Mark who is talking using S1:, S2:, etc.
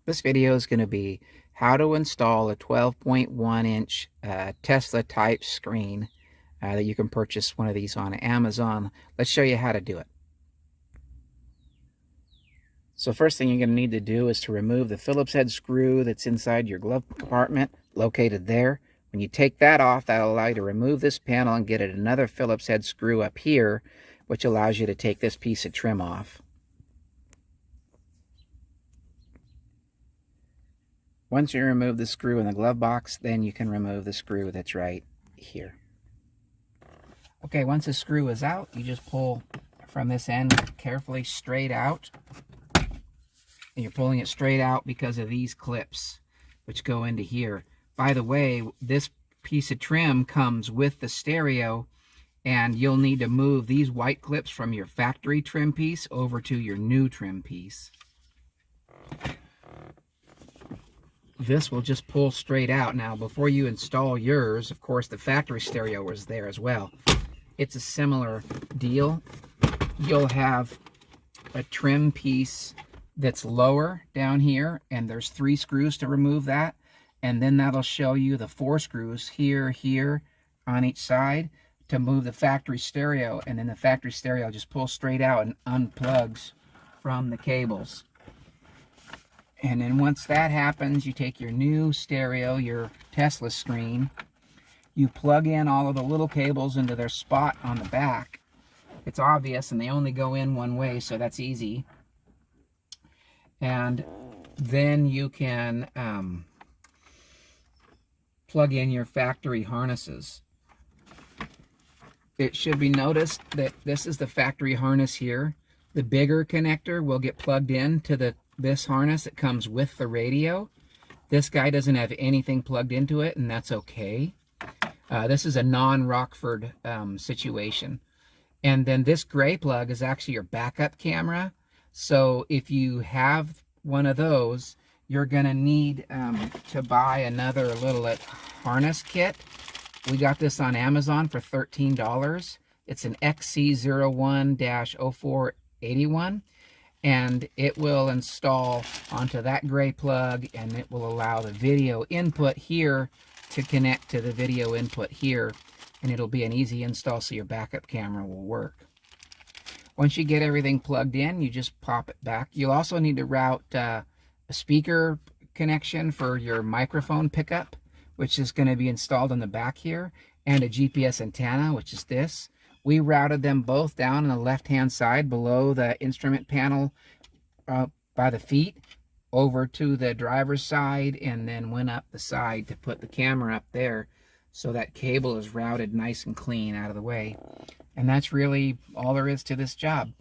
S1: This video is going to be how to install a 12.1-inch Tesla type screen that you can purchase one of these on Amazon. Let's show you how to do it. So first thing you're going to need to do is to remove the Phillips head screw that's inside your glove compartment, located there. When you take that off, that'll allow you to remove this panel and get another Phillips head screw up here, which allows you to take this piece of trim off. Once you remove the screw in the glove box, then you can remove the screw that's right here. Okay, once the screw is out, you just pull from this end carefully straight out. And you're pulling it straight out because of these clips, which go into here. By the way, this piece of trim comes with the stereo, and you'll need to move these white clips from your factory trim piece over to your new trim piece. This will just pull straight out. Now, before you install yours, of course, the factory stereo was there as well. It's a similar deal. You'll have a trim piece that's lower down here, and there's 3 screws to remove that. And then that'll show you the 4 screws here on each side to move the factory stereo. And then the factory stereo just pulls straight out and unplugs from the cables. And then once that happens, you take your new stereo, your Tesla screen, you plug in all of the little cables into their spot on the back. It's obvious, and they only go in one way, so that's easy. And then you can plug in your factory harnesses. It should be noticed that this is the factory harness here. The bigger connector will get plugged in to this harness that comes with the radio. This guy doesn't have anything plugged into it, and that's okay. This is a non-Rockford situation. And then this gray plug is actually your backup camera. So if you have one of those, you're gonna need to buy another little harness kit. We got this on Amazon for $13. It's an XC01-0481. And it will install onto that gray plug, and it will allow the video input here to connect to the video input here, and it'll be an easy install so your backup camera will work. Once you get everything plugged in, you just pop it back. You'll also need to route a speaker connection for your microphone pickup, which is going to be installed on the back here, and a GPS antenna, which is this. We routed them both down on the left-hand side below the instrument panel by the feet over to the driver's side, and then went up the side to put the camera up there so that cable is routed nice and clean out of the way. And that's really all there is to this job.